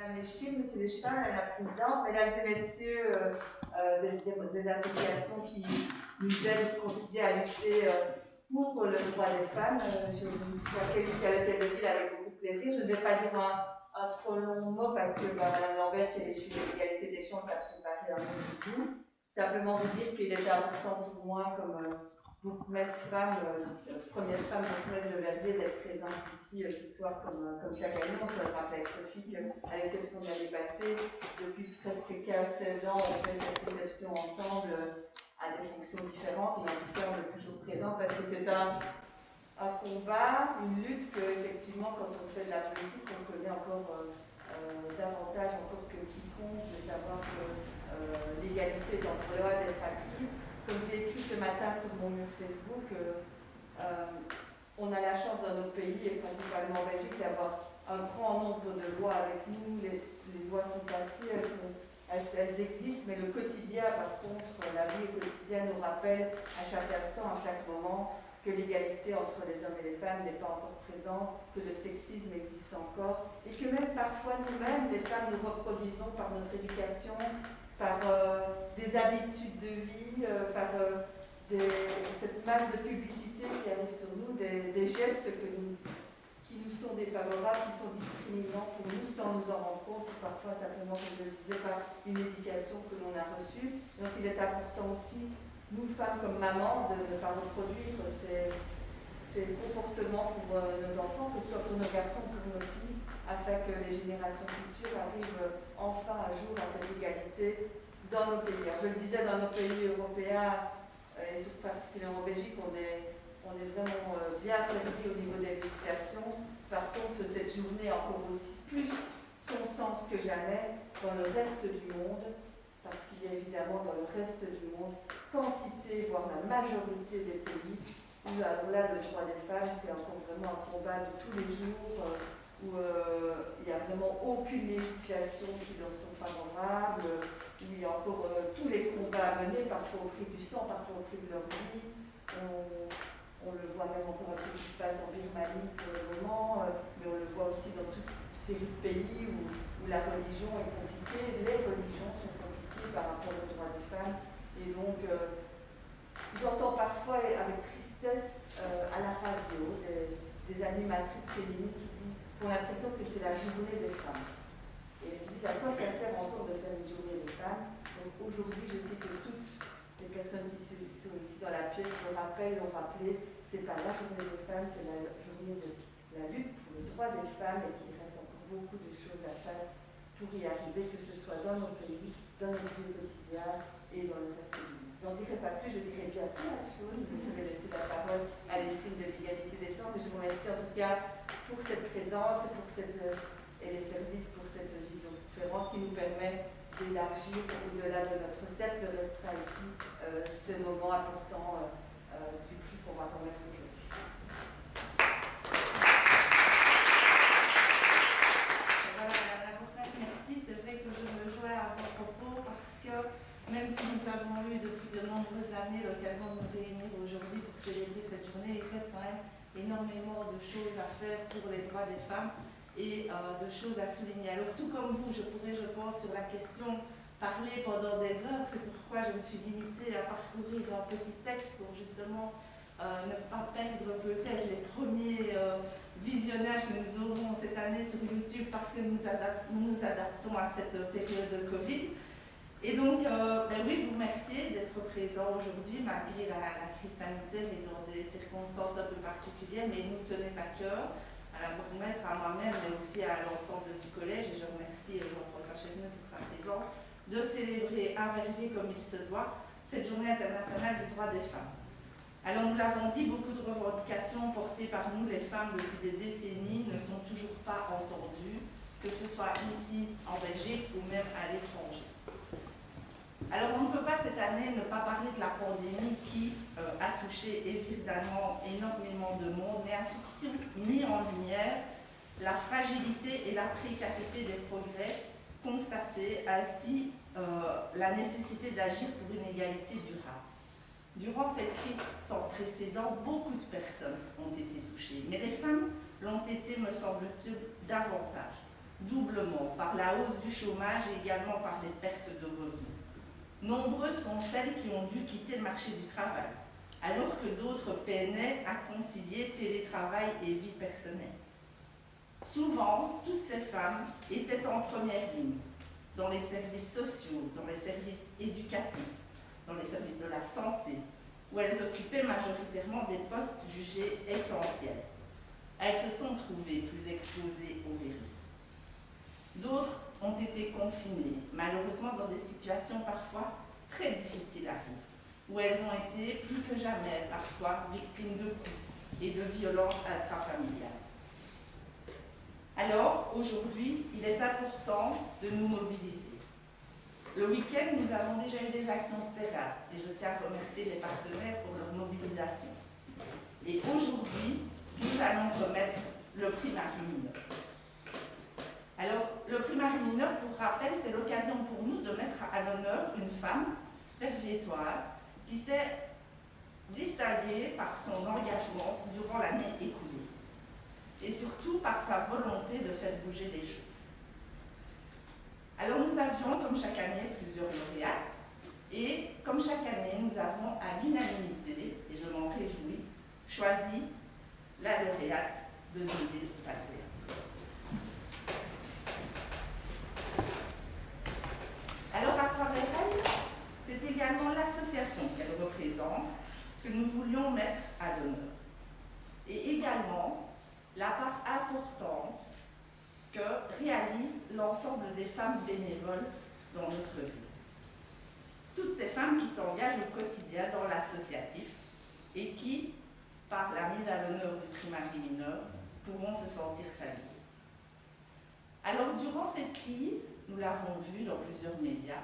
Madame Leschwil, Monsieur Leschwin, Madame la Présidente, Mesdames et Messieurs des associations qui nous aident au quotidien à lutter pour le droit des femmes. Je vous accueille ici à l'hôtel de ville avec beaucoup de plaisir. Je ne vais pas dire un trop long mot parce que Madame Lambert, qui est l'échue de l'égalité des chances, a préparé un mot du tout. Simplement vous dire qu'il était important pour moi, comme bourgmestre femme, première femme bourgmestre de Verdier, d'être présente ici ce soir comme chaque année. On se rappelle avec Sophie qu'à l'exception de l'année passée, depuis presque 15-16 ans, on fait cette réception ensemble à des fonctions différentes, mais en tout cas on est toujours présent parce que c'est un combat, une lutte que effectivement quand on fait de la politique, on connaît encore davantage encore que quiconque de savoir que l'égalité dans le droit d'être acquise. Comme j'ai écrit ce matin sur mon mur Facebook, on a la chance dans notre pays, et principalement en Belgique, d'avoir un grand nombre de lois avec nous. Les lois sont passées, elles existent, mais le quotidien, par contre, la vie quotidienne nous rappelle à chaque instant, à chaque moment, que l'égalité entre les hommes et les femmes n'est pas encore présente, que le sexisme existe encore, et que même parfois nous-mêmes, les femmes, nous reproduisons par notre éducation, par des habitudes de vie, par cette masse de publicité qui arrive sur nous, des gestes qui nous sont défavorables, qui sont discriminants pour nous sans nous en rendre compte, ou parfois simplement, comme je le disais, par une éducation que l'on a reçue. Donc il est important aussi, nous femmes comme mamans, de ne pas reproduire ces comportements pour nos enfants, que ce soit pour nos garçons ou pour nos filles, afin que les générations futures arrivent enfin un jour à cette égalité dans nos pays. Alors, je le disais, dans nos pays européens, et surtout particulièrement en Belgique, on est vraiment bien servi au niveau des législations. Par contre, cette journée a encore aussi plus son sens que jamais dans le reste du monde, parce qu'il y a évidemment dans le reste du monde quantité, voire la majorité des pays où là, le droit des femmes, c'est encore vraiment un combat de tous les jours, où il n'y a vraiment aucune législation qui leur sont favorables, où il y a encore tous les combats à mener, parfois au prix du sang, parfois au prix de leur vie. On le voit même encore avec ce qui se passe en Birmanie pour le moment, mais on le voit aussi dans toutes ces pays où la religion est compliquée, les religions sont compliquées par rapport aux droits des femmes. Et donc, j'entends parfois avec tristesse à la radio des animatrices féminines qui ont l'impression que c'est la journée des femmes. Et elles se disent à quoi ça sert encore de faire une journée des femmes. Donc aujourd'hui, je sais que toutes les personnes qui sont ici dans la pièce l'ont rappelé, c'est pas la journée des femmes, c'est la journée de la lutte pour le droit des femmes et qu'il reste encore beaucoup de choses à faire pour y arriver, que ce soit dans nos pays, dans notre vie quotidienne et dans le reste du monde. Je n'en dirai pas plus, je dirai bien plein de choses, mais je vais laisser la parole à l'échelle de l'égalité des chances et je vous remercie en tout cas pour cette présence et les services pour cette visioconférence qui nous permet d'élargir au-delà de notre cercle restreint ici ce moment important du prix qu'on va remettre aujourd'hui. Voilà, Madame la Bourgmestre, merci. C'est vrai que je me joins à vos propos parce que même si nous avons eu depuis de nombreuses années l'occasion de nous réunir aujourd'hui pour célébrer cette journée, il reste quand même énormément de choses à faire pour les droits des femmes et de choses à souligner. Alors tout comme vous, je pourrais, je pense, sur la question parler pendant des heures. C'est pourquoi je me suis limitée à parcourir un petit texte pour justement ne pas perdre peut-être les premiers visionnages que nous aurons cette année sur YouTube parce que nous nous adaptons à cette période de Covid. Et donc, oui, vous remercier d'être présent aujourd'hui malgré la crise sanitaire et dans des circonstances un peu particulières, mais il nous tenait à cœur, à la bourgmestre, à moi-même, mais aussi à l'ensemble du collège, et je remercie Jean-François Chevenu pour sa présence, de célébrer à Verviers comme il se doit cette journée internationale du droit des femmes. Alors nous l'avons dit, beaucoup de revendications portées par nous les femmes depuis des décennies ne sont toujours pas entendues, que ce soit ici en Belgique ou même à l'étranger. Alors on ne peut pas cette année ne pas parler de la pandémie qui a touché évidemment énormément de monde, mais a surtout mis en lumière la fragilité et la précarité des progrès constatés, ainsi la nécessité d'agir pour une égalité durable. Durant cette crise sans précédent, beaucoup de personnes ont été touchées, mais les femmes l'ont été, me semble-t-il, davantage. doublement par la hausse du chômage et également par les pertes de revenus. Nombreuses sont celles qui ont dû quitter le marché du travail, alors que d'autres peinaient à concilier télétravail et vie personnelle. Souvent, toutes ces femmes étaient en première ligne, dans les services sociaux, dans les services éducatifs, dans les services de la santé, où elles occupaient majoritairement des postes jugés essentiels. Elles se sont trouvées plus exposées au virus. D'autres ont été confinées, malheureusement dans des situations parfois très difficiles à vivre, où elles ont été plus que jamais parfois victimes de coups et de violences intrafamiliales. Alors, aujourd'hui, il est important de nous mobiliser. Le week-end, nous avons déjà eu des actions de terrain et je tiens à remercier les partenaires pour leur mobilisation. Et aujourd'hui, nous allons remettre le prix Marie Mineur. Alors, le prix Marie Mineur, pour rappel, c'est l'occasion pour nous de mettre à l'honneur une femme verviétoise qui s'est distinguée par son engagement durant l'année écoulée et surtout par sa volonté de faire bouger les choses. Alors nous avions, comme chaque année, plusieurs lauréates et comme chaque année, nous avons à l'unanimité, et je m'en réjouis, choisi la lauréate de 2021. Alors à travers elle, c'est également l'association qu'elle représente que nous voulions mettre à l'honneur. Et également la part importante que réalisent l'ensemble des femmes bénévoles dans notre vie. Toutes ces femmes qui s'engagent au quotidien dans l'associatif et qui, par la mise à l'honneur du prix Marie Mineur, pourront se sentir saluées. Alors, durant cette crise, nous l'avons vu dans plusieurs médias,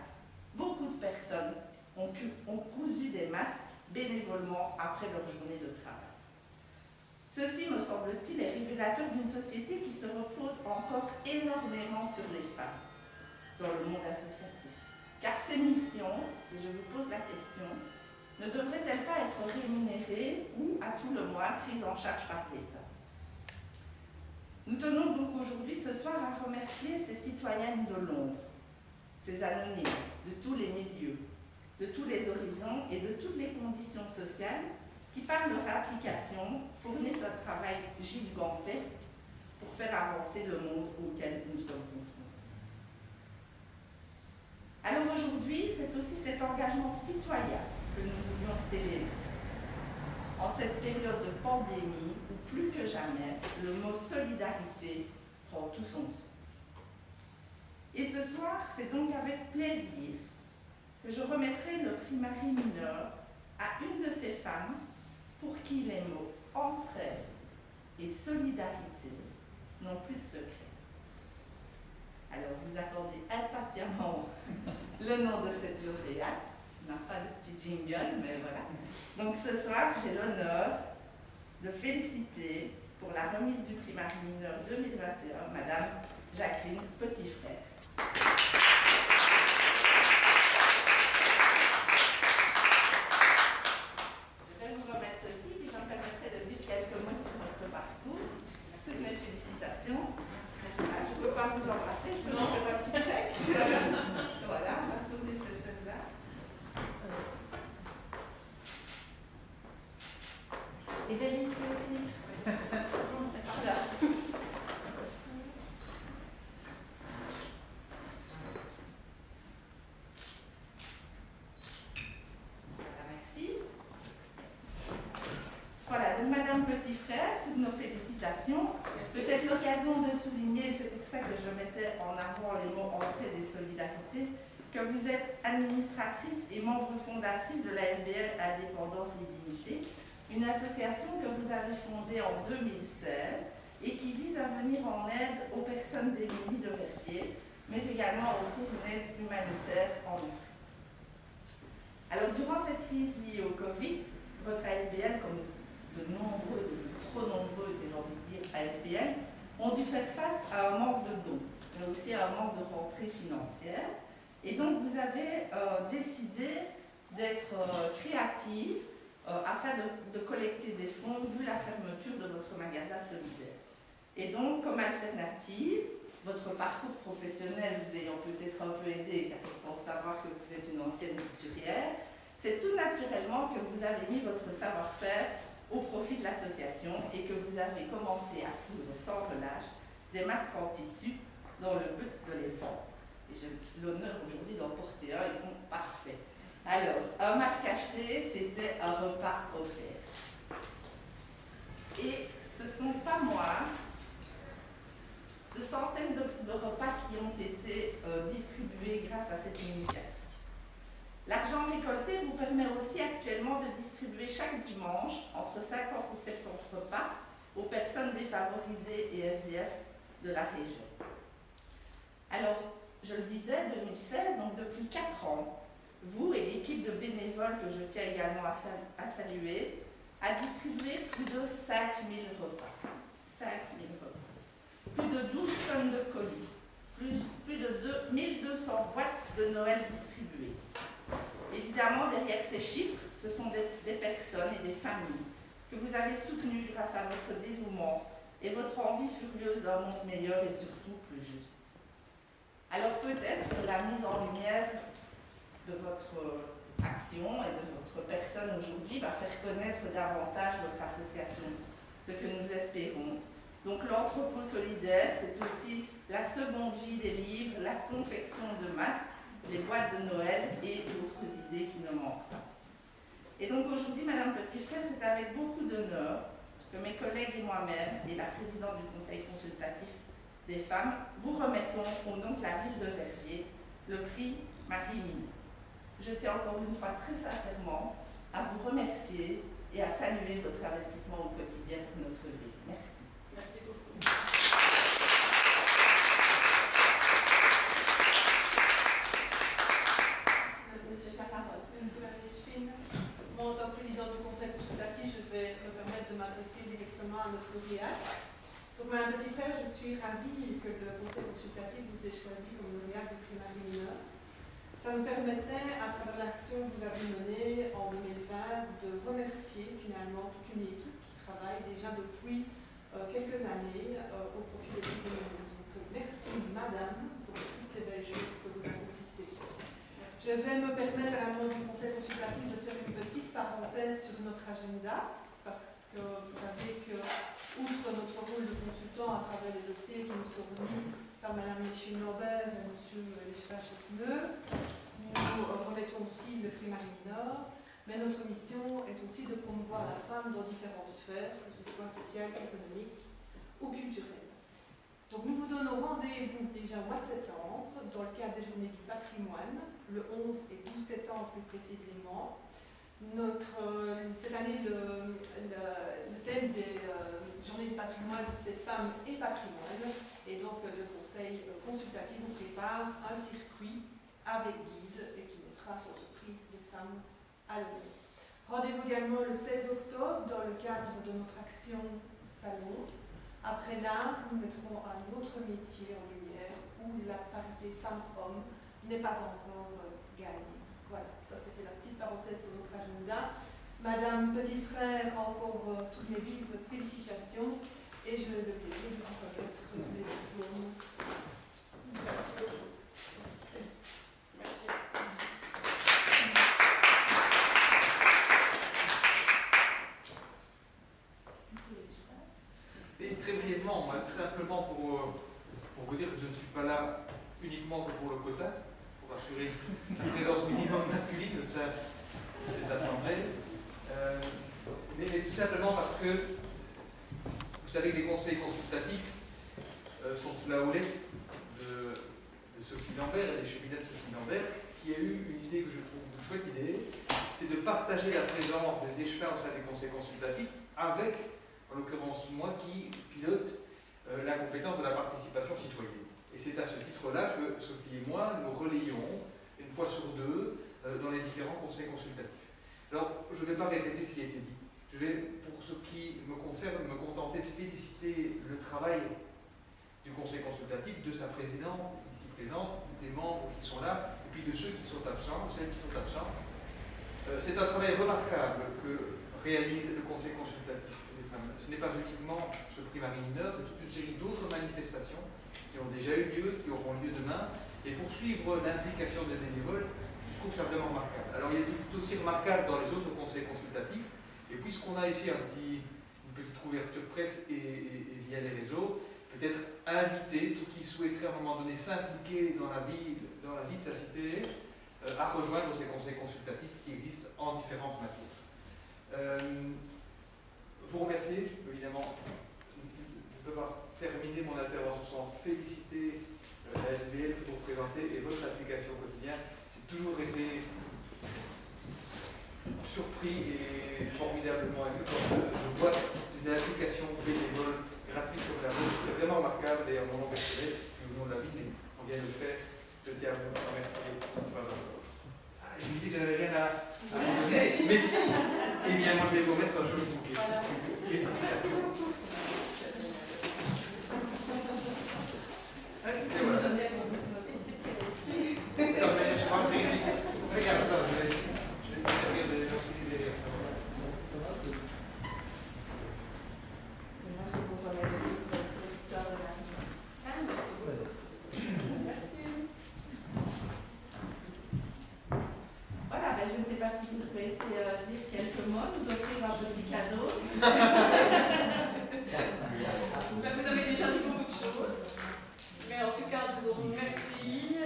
beaucoup de personnes ont cousu des masques bénévolement après leur journée de travail. Ceci, me semble-t-il, est révélateur d'une société qui se repose encore énormément sur les femmes dans le monde associatif. Car ces missions, et je vous pose la question, ne devraient-elles pas être rémunérées ou, à tout le moins, prises en charge par l'État? Nous tenons donc aujourd'hui, ce soir, à remercier ces citoyennes de l'ombre, ces anonymes de tous les milieux, de tous les horizons et de toutes les conditions sociales qui, par leur application, fournissent un travail gigantesque pour faire avancer le monde auquel nous sommes confrontés. Alors aujourd'hui, c'est aussi cet engagement citoyen que nous voulions célébrer. En cette période de pandémie où, plus que jamais, le mot solidarité prend tout son sens. Et ce soir, c'est donc avec plaisir que je remettrai le prix Marie Mineur à une de ces femmes pour qui les mots entraide et solidarité n'ont plus de secret. Alors vous attendez impatiemment le nom de cette lauréate. On n'a pas de petit jingle, mais voilà. Donc ce soir, j'ai l'honneur de féliciter pour la remise du prix Marie Mineur 2021, Madame Jacqueline Petitfrère. Je vais vous remettre ceci, puis j'en permettrai de dire quelques mots sur votre parcours. Toutes mes félicitations. Voilà, je ne peux pas vous embrasser, je peux vous faire un petit check. Voilà, on va se tourner cette là. Et Vélice aussi. Voilà. Merci. Voilà, donc Madame Petitfrère, toutes nos félicitations. Peut-être l'occasion de souligner, c'est pour ça que je mettais en avant les mots entraide et solidarité, que vous êtes administratrice et membre fondatrice de la SBL Indépendance et Dignité, une association que vous avez fondée en 2016 et qui vise à venir en aide aux personnes démunies de Verviers, mais également à offrir une aide humanitaire en Afrique. Alors, durant cette crise liée au Covid, votre ASBL, comme de nombreuses et de trop nombreuses, et j'ai envie de dire ASBL, ont dû faire face à un manque de dons, mais aussi à un manque de rentrée financière. Et donc, vous avez décidé d'être créative afin de collecter des fonds vu la fermeture de votre magasin solidaire. Et donc, comme alternative, votre parcours professionnel vous ayant peut-être un peu aidé, car je pense savoir que vous êtes une ancienne couturière, c'est tout naturellement que vous avez mis votre savoir-faire au profit de l'association et que vous avez commencé à coudre sans relâche des masques en tissu dans le but de les vendre. Et j'ai l'honneur aujourd'hui d'en porter un, ils sont parfaits. Alors, un masque acheté, c'était un repas offert. Et ce ne sont pas moi, de centaines de repas qui ont été distribués grâce à cette initiative. L'argent récolté vous permet aussi actuellement de distribuer chaque dimanche entre 50 et 70 repas aux personnes défavorisées et SDF de la région. Alors, je le disais, 2016, donc depuis 4 ans, vous et l'équipe de bénévoles que je tiens également à saluer, a distribué plus de 5000 repas. 5000 repas. Plus de 12 tonnes de colis. Plus de 1200 boîtes de Noël distribuées. Évidemment, derrière ces chiffres, ce sont des personnes et des familles que vous avez soutenues grâce à votre dévouement et votre envie furieuse d'un monde meilleur et surtout plus juste. Alors peut-être que la mise en lumière de votre action et de votre personne aujourd'hui va faire connaître davantage votre association, ce que nous espérons. Donc l'entrepôt solidaire, c'est aussi la seconde vie des livres, la confection de masques, les boîtes de Noël et d'autres idées qui ne manquent pas. Et donc aujourd'hui, Madame Petit-Frère, c'est avec beaucoup d'honneur que mes collègues et moi-même, et la présidente du Conseil consultatif des femmes, vous remettons au nom de la ville de Verviers le prix Marie-Mine. Je tiens encore une fois très sincèrement à vous remercier et à saluer votre investissement au quotidien pour notre ville. Merci. Merci beaucoup. Merci Marie-Micheline. Moi, en tant que présidente du conseil consultatif, je vais me permettre de m'adresser directement à notre lauréate. Donc, Madame Petit-Frère, je suis ravie que le conseil consultatif vous ait choisi comme lauréate du prix Marie-Mineur. Ça nous permettait, à travers l'action que vous avez menée en 2020, de remercier finalement toute une équipe qui travaille déjà depuis quelques années au profit des filles de l'Union. Donc merci Madame pour toutes les belles choses que vous accomplissez. Je vais me permettre à la nom du conseil consultatif de faire une petite parenthèse sur notre agenda, parce que vous savez que, outre notre rôle de consultant à travers les dossiers qui nous sont remis par Mme Micheline-Lambert et M. Léchevin-Chapneux, nous remettons aussi le prix Marie-Mineur, mais notre mission est aussi de promouvoir la femme dans différentes sphères, que ce soit sociale, économique ou culturelle. Donc nous vous donnons rendez-vous déjà au mois de septembre, dans le cadre des Journées du patrimoine, le 11 et 12 septembre plus précisément. Cette année, le thème des Journées du patrimoine, c'est femmes et patrimoine. Et donc le conseil consultatif vous prépare un circuit avec guide et qui mettra sur surprise des femmes à l'honneur. Rendez-vous également le 16 octobre dans le cadre de notre action Salon. Après l'art, nous mettrons un autre métier en lumière où la parité femmes-hommes n'est pas encore gagnée. Voilà, ça c'était la petite parenthèse sur notre agenda. Madame Petit-Frère, encore toutes mes vives félicitations et je le plaisir de vous remettre les diplômes. Merci beaucoup. Merci. Et très brièvement, moi, simplement pour vous dire que je ne suis pas là uniquement que pour le quota, pour assurer une présence minimum masculine de cette assemblée, mais tout simplement parce que vous savez que les conseils consultatifs sont sous la houlette de Sophie Lambert et des cheminettes de Sophie Lambert, qui a eu une idée que je trouve une chouette idée, c'est de partager la présence des échevins au sein des conseils consultatifs avec, en l'occurrence moi, qui pilote la compétence de la participation citoyenne. Et c'est à ce titre-là que Sophie et moi, nous relayons une fois sur deux dans les différents conseils consultatifs. Alors, je ne vais pas répéter ce qui a été dit. Je vais, pour ce qui me concerne, me contenter de féliciter le travail du conseil consultatif, de sa présidente, ici présente, des membres qui sont là, et puis de ceux qui sont absents, celles qui sont absents. C'est un travail remarquable que réalise le conseil consultatif des femmes ce n'est pas uniquement ce prix Marie-Mineur, c'est toute une série d'autres manifestations qui ont déjà eu lieu, qui auront lieu demain. Et poursuivre l'implication des bénévoles, je trouve ça vraiment remarquable. Alors il est tout aussi remarquable dans les autres conseils consultatifs. Et puisqu'on a ici une petite couverture presse et via les réseaux, peut-être inviter tout qui souhaiterait à un moment donné s'impliquer dans la vie de sa cité à rejoindre ces conseils consultatifs qui existent en différentes matières. Vous remercier, évidemment, de avoir terminé mon intervention sans féliciter la SBL que vous représentez et votre application au quotidien. J'ai toujours été surpris et formidablement ému quand je vois une application bénévole gratuite comme la vôtre. C'est vraiment remarquable et à mon nom personnel, et au nom de la ville, on vient de le faire. Je tiens à vous remercier. Je me dis que je n'avais rien à donner, mais si. Eh bien, moi, je vais vous mettre un joli bouquet. Merci beaucoup. Tu peux me donner notre ticket aussi. Attends, je vais chercher ma vérifie. Regarde, attends, je vais me servir de l'autre derrière. Et moi, je vous remets le livre sur l'histoire de la maison. Merci beaucoup. Merci. Voilà, ben, je ne sais pas si vous souhaitez dire quelques mots, nous offrir un petit cadeau. Vous avez déjà dit beaucoup de choses. Mais en tout cas, je vous remercie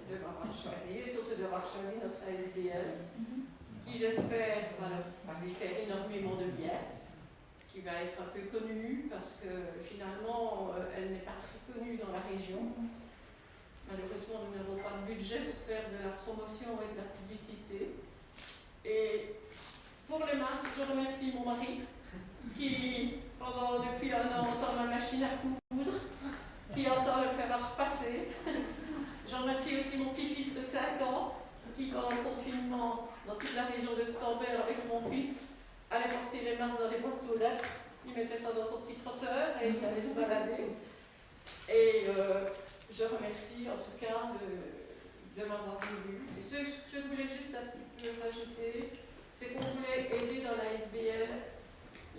de m'avoir choisi et surtout d'avoir choisi notre ASBL, qui j'espère va lui faire énormément de bien, qui va être un peu connue parce que finalement, elle n'est pas très connue dans la région. Malheureusement, nous n'avons pas de budget pour faire de la promotion et de la publicité. Et pour les masques, je remercie mon mari qui, depuis 1 an, entend ma machine à coudre, qui entend le fer à repasser. Je remercie aussi mon petit-fils de 5 ans qui, pendant le confinement, dans toute la région de Stambert, avec mon fils, allait porter les masques dans les boîtes aux lettres. Il mettait ça dans son petit trotteur et il allait se balader. Et je remercie en tout cas de m'avoir vu. Et ce que je voulais juste un petit peu rajouter, c'est qu'on voulait aider dans la SBL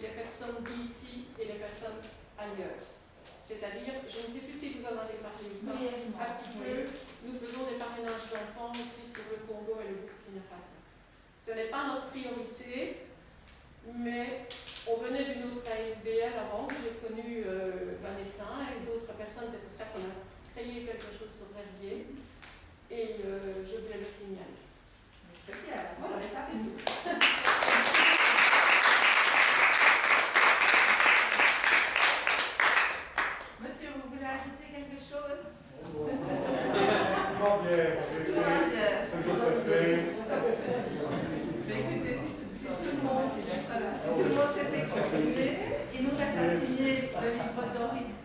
les personnes d'ici et les personnes ailleurs. C'est-à-dire, je ne sais plus si vous en avez parlé ou pas, un petit peu, nous faisons des parrainages d'enfants aussi sur le Congo et le Burkina Faso. Ce n'est pas notre priorité, mais on venait d'une autre ASBL avant, j'ai connu Vanessa et d'autres personnes, c'est pour ça qu'on a créé quelque chose sur Verviers, et je voulais le signaler. Très bien, voilà, l'étape est tout. Monsieur, vous voulez ajouter quelque chose? Très bien, ce que je fais. Mais écoutez, si tout le monde s'est exprimé, il nous reste à signer le livre d'or ici.